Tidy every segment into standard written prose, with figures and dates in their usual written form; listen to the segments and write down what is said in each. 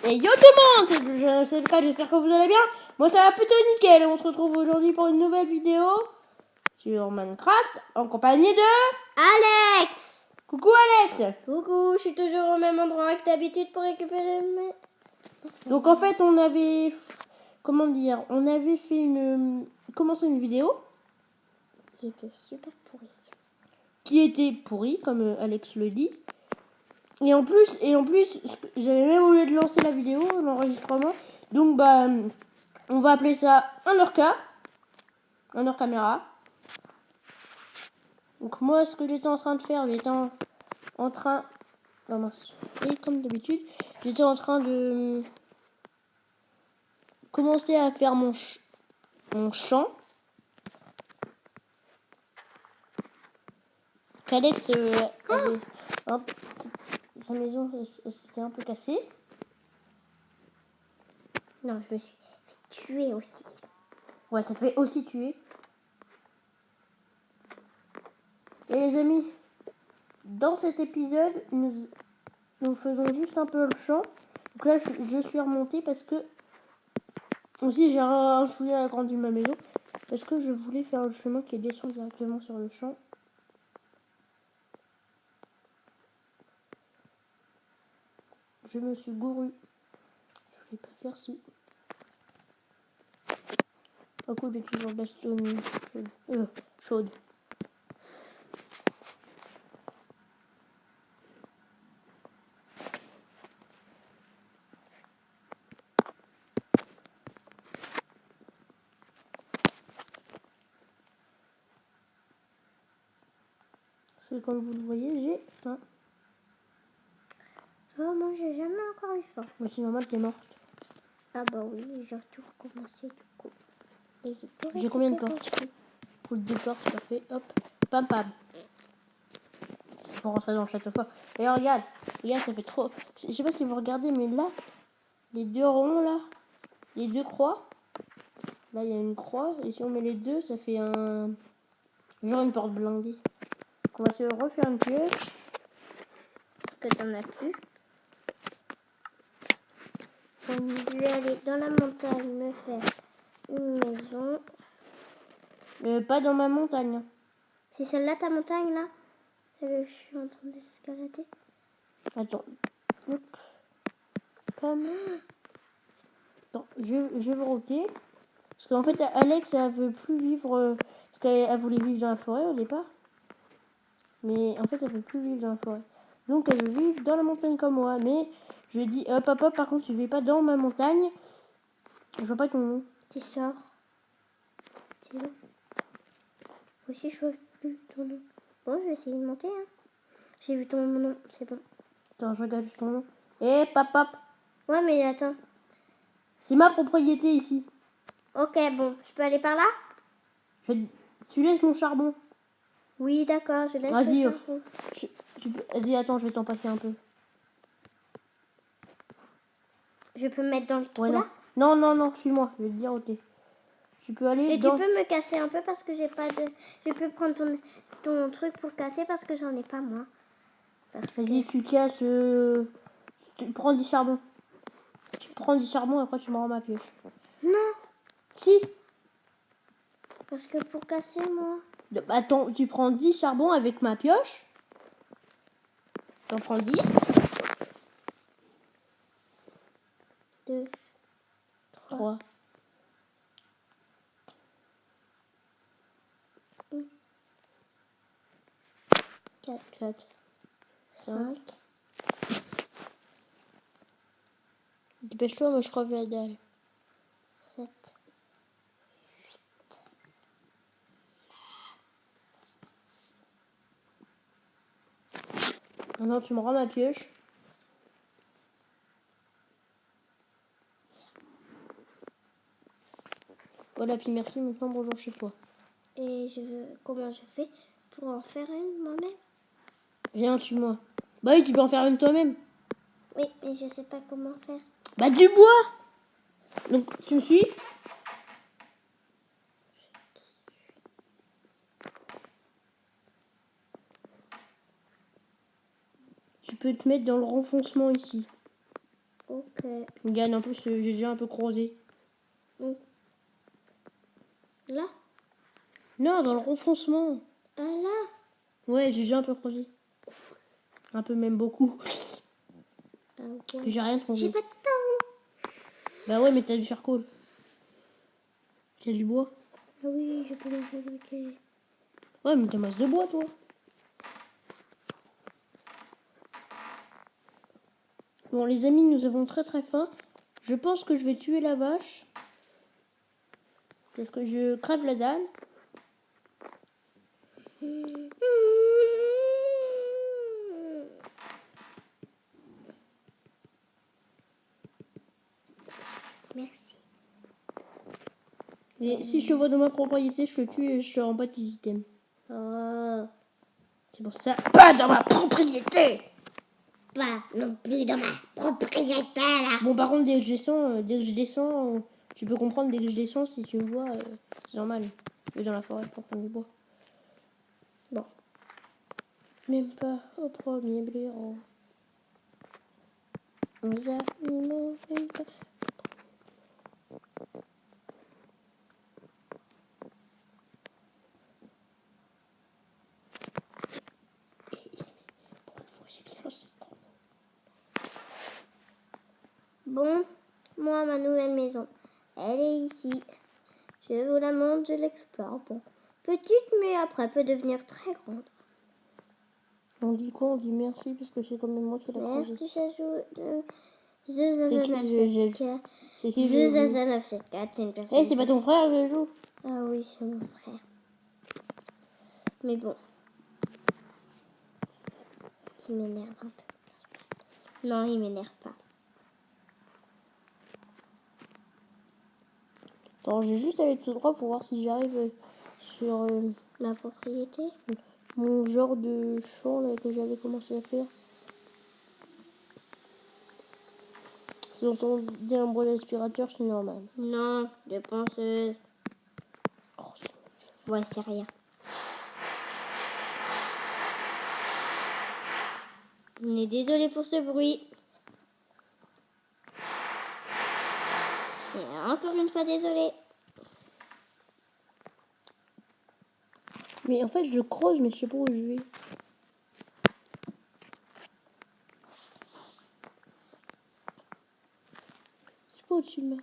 Et yo tout le monde, c'est le cas, j'espère que vous allez bien. Moi ça va plutôt nickel et on se retrouve aujourd'hui pour une nouvelle vidéo sur Minecraft en compagnie de Alex. Coucou Alex. Coucou, je suis toujours au même endroit que d'habitude pour récupérer mes... Donc en fait on avait, on avait fait commencé une vidéo qui était super pourri. qui était pourrie comme Alex le dit. Et en plus, j'avais même oublié de lancer la vidéo, l'enregistrement. Donc bah, on va appeler ça un orca, un hors caméra. Donc moi, ce que j'étais en train de faire, en train, oh mince, et comme d'habitude, j'étais en train de commencer à faire mon champ. Qu'Alex avait sa maison s'était un peu cassée. Non, je me suis fait tuer aussi. Ouais, ça fait aussi tuer. Et les amis, dans cet épisode, nous faisons juste un peu le champ. Donc là, je suis remontée parce que aussi j'ai agrandi ma maison. Parce que je voulais faire le chemin qui descend directement sur le champ. Je me suis gourue. Je voulais pas faire ci. Par contre, j'ai toujours de la stone chaude. Parce que comme vous le voyez, j'ai faim. Oh, moi, j'ai jamais encore eu ça. Mais c'est normal, t'es morte. Ah bah oui, j'ai tout recommencé du coup. J'ai combien de portes? Pour 2 portes, c'est parfait. Hop, pam pam. C'est pour rentrer dans le château fort. Et regarde, ça fait trop. Je sais pas si vous regardez, mais là, les deux ronds là, les deux croix. Là, il y a une croix, et si on met les deux, ça fait un. Genre une porte blindée. Donc on va se refaire une pioche. Parce que t'en as plus. Je vais aller dans la montagne me faire une maison. Pas dans ma montagne. C'est celle-là ta montagne là? Celle que je suis en train d'escalader. Attends. Hop. Comme. Non, je vais voter. Parce qu'en fait, Alex, elle veut plus vivre. Parce qu'elle voulait vivre dans la forêt au départ. Mais en fait, elle veut plus vivre dans la forêt. Donc, elle veut vivre dans la montagne comme moi. Mais je lui dis, papa, par contre, tu ne vis pas dans ma montagne. Je vois pas ton nom. Tu sors. C'est là. Aussi, je vois plus ton nom. Bon, je vais essayer de monter. Hein. J'ai vu ton nom, c'est bon. Attends, je regarde juste ton nom. Papa. Ouais, mais attends. C'est ma propriété ici. Ok, bon, je peux aller par là? Tu laisses mon charbon. Oui, d'accord, je laisse Vas-y. le charbon. Vas-y, attends, je vais t'en passer un peu. Je peux me mettre dans le trou Ouais, là? non, suis-moi. Je vais te dire, ok. Tu peux aller Et dans... tu peux me casser un peu parce que j'ai pas de... Je peux prendre ton truc pour casser parce que j'en ai pas moi. Vas-y, tu casses... Tu prends du charbon. Tu prends du charbon et après tu me rends ma pioche. Non, Si. parce que pour casser moi... Attends, tu prends 10 charbons avec ma pioche. T'en prends 10. 2, 3, 4, 5. Dépêche-toi, moi je crois que je vais aller. 7. Maintenant tu me rends ma pioche. Voilà, puis merci, maintenant bonjour chez toi. Et comment je fais pour en faire une moi-même? Viens en dessus de moi. Bah oui, tu peux en faire une toi-même. Oui, mais je sais pas comment faire. Bah du bois. Donc tu me suis? Tu peux te mettre dans le renfoncement ici. Ok. Regarde, en plus, j'ai déjà un peu creusé. Donc, là? Non, dans le renfoncement. Ah là? Ouais, j'ai déjà un peu creusé. Un peu, même beaucoup. Ah ouais. J'ai rien J'ai trouvé. pas de temps. Bah ouais, mais t'as du charcoal. T'as du bois. Ah oui, je peux m'en fabriquer. Ouais, mais t'as masse de bois, toi. Bon, les amis, nous avons très très faim. Je pense que je vais tuer la vache. Parce que je crève la dalle. Merci. Et si je te vois dans ma propriété, je te tue et je te rends pas tes items. Oh, C'est pour ça. Pas dans ma propriété! pas non plus dans ma propriété là. Bon, par contre, dès que je descends, tu peux comprendre, dès que je descends, si tu me vois, c'est normal. Je vais dans la forêt pour prendre du bois. Bon, Même pas au premier blaireau. Nos animaux, même pas. Et il se met. Pour une fois, j'ai bien lancé le chrono. bon, moi ma nouvelle maison, elle est ici. Je vous la montre, je l'explore. Bon, petite mais après peut devenir très grande. On dit quoi? On dit merci parce que c'est quand même moi qui l'ai creusé. Merci Chachou de C'est qui? 974. C'est qui? Je joue. 974, c'est une Eh, personne. c'est pas ton frère, je joue. Ah oui, c'est mon frère. Mais bon. Qui m'énerve un peu. Non, il m'énerve pas. Attends, j'ai juste aller tout droit pour voir si j'arrive sur Ma propriété? mon genre de champ là, que j'avais commencé à faire. Si on entend dire un bruit d'aspirateur, c'est normal. Non, de penseuse. Oh, Ouais, c'est rien. On est désolé pour ce bruit. Et encore une fois, désolé. mais en fait, je creuse, mais je sais pas où je vais. C'est pas au-dessus de moi.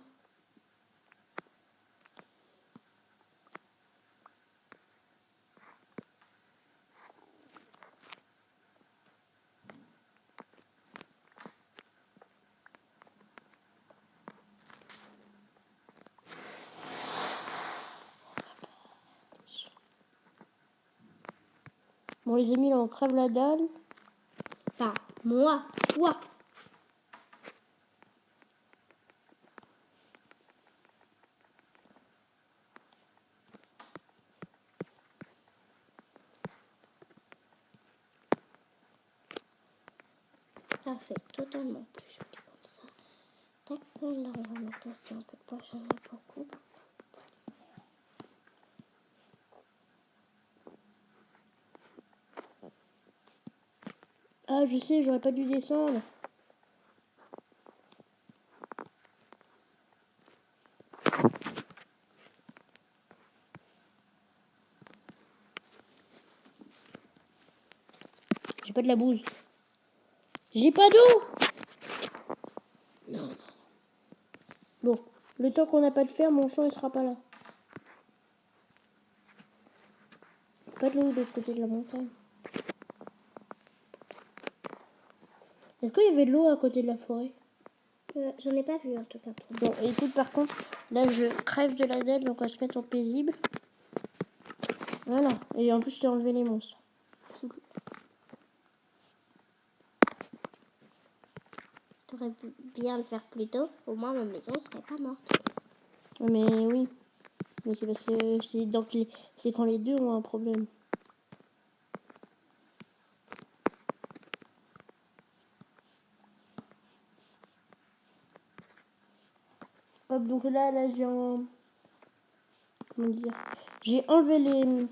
Bon, les amis, là, on crève la dalle. Pas moi, toi. Ça c'est totalement plus joli comme ça. Tac, là on va mettre aussi un peu de poche, j'en ai beaucoup. Ah, je sais, j'aurais pas dû descendre. J'ai pas de la bouse. J'ai pas d'eau. Non, non. Bon, le temps qu'on n'a pas de fer, mon champ il sera pas là. Pas de l'eau de l'autre côté de la montagne. Est-ce qu'il y avait de l'eau à côté de la forêt? J'en ai pas vu en tout cas. Bon, écoute, par contre, là je crève de la dalle, donc on va se mettre en paisible. Voilà, et en plus, je t'ai enlevé les monstres. T'aurais pu bien le faire plus tôt, au moins ma maison serait pas morte. Mais oui, mais c'est parce que c'est quand les deux ont un problème. Hop, donc là j'ai comment dire, j'ai enlevé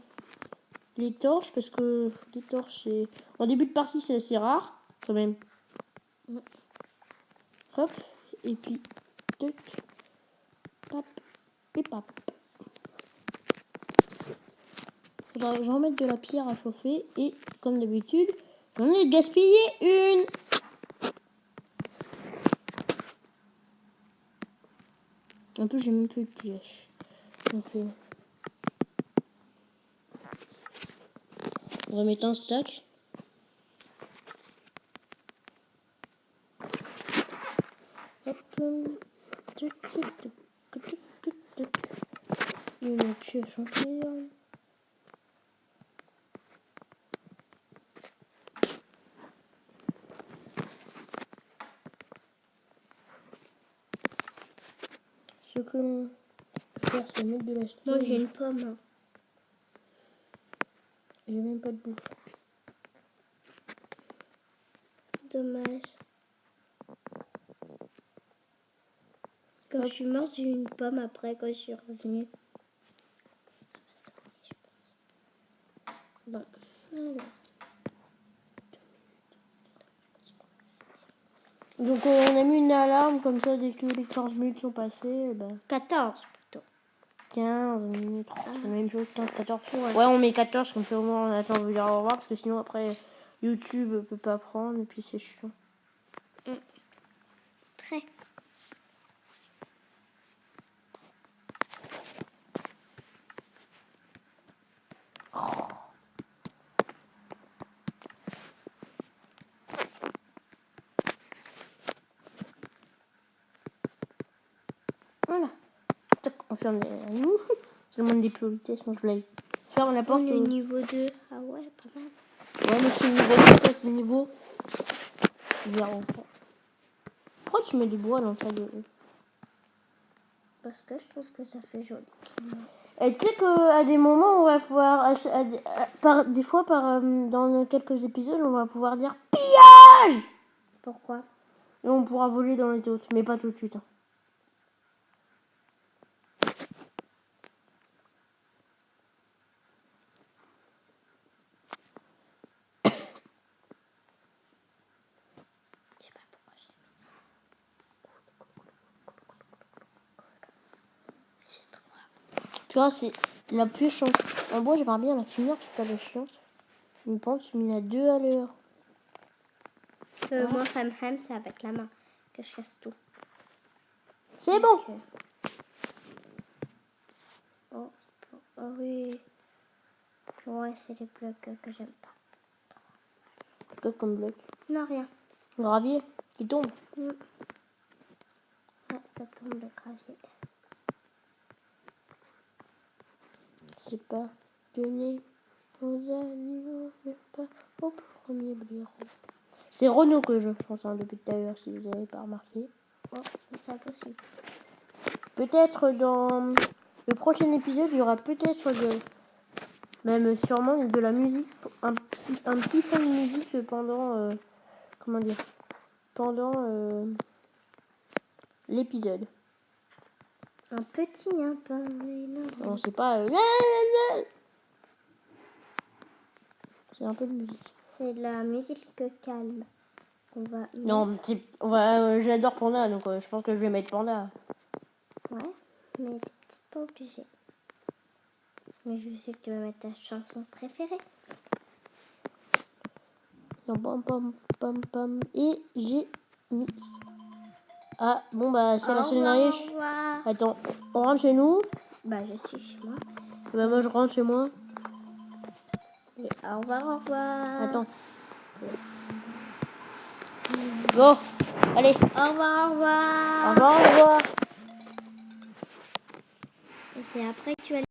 les torches parce que les torches, c'est en début de partie, c'est assez rare quand même. Hop. Et puis, tac, pap, et pap. Faudrait que j'en mette de la pierre à chauffer. Et comme d'habitude, j'en ai gaspillé une. En plus, j'ai même plus de pièces. Donc, on va mettre un stack. Hop. Tuc, tuc, tuc, tuc, tuc, tuc. Une pièce en pierre. Ce que l'on peut faire, c'est mettre de la stone. Moi, j'ai une pomme. J'ai même pas de bouffe. Dommage. Quand je suis morte, j'ai eu une pomme après quand je suis revenue. Ça va sonner, je pense. Bon, alors. Donc on a mis une alarme comme ça dès que les 15 minutes sont passées. Et ben, 14 plutôt. 15 minutes, c'est la même chose, 15, 14. Ouais, on met 14 comme ça au moins on attend de vous dire au revoir parce que sinon après YouTube peut pas prendre et puis c'est chiant. Prêt. Voilà. Tac, on ferme les nous. C'est le monde des priorités, sinon je voulais ferme la porte. On est niveau 2. Ah ouais, pas mal. Ouais, mais c'est le niveau 2, ça c'est le niveau 0. Pourquoi tu mets du bois dans ta de... Parce que je trouve que ça fait joli. Et tu sais qu'à des moments, on va pouvoir, des fois, dans quelques épisodes, on va pouvoir dire pillage. Pourquoi? Et on pourra voler dans les autres, mais pas tout de suite. Hein. Je sais pas pourquoi j'ai trop. Tu vois, c'est la plus chiante. En bois, j'aimerais bien la finir parce qu'elle est chiante. Je pense, mais il y en a 2 à l'heure. Moi, Ham, c'est avec la main que je fasse tout. C'est bon. Oh oui. Ouais, c'est les blocs que j'aime pas. Quoi comme bloc? Non, rien. Gravier qui tombe. Ouais, ça tombe le gravier. C'est pas donné aux animaux, mais pas au premier blaireau. C'est Renaud que je chante depuis tout à l'heure, si vous n'avez pas remarqué. Oh, et ça aussi. Peut-être dans le prochain épisode, il y aura peut-être même sûrement de la musique, un petit fond de musique pendant, pendant l'épisode. Un petit, un peu énorme. On sait pas. C'est un peu de musique. C'est de la musique calme qu'on va mettre. Non, j'adore Panda, donc je pense que je vais mettre Panda. Ouais, mais t'es peut-être pas obligé. Mais je sais que tu vas mettre ta chanson préférée. Non, pam, pam, pam, pam. Et j'ai mis. Ah, bon, bah, c'est la scénario. Au revoir. Attends, on rentre chez nous. Bah, je suis chez moi. Bah, moi, je rentre chez moi. Et au revoir, au revoir. Attends. Bon, allez. Au revoir, au revoir. Au revoir, au revoir. Et c'est après que tu vas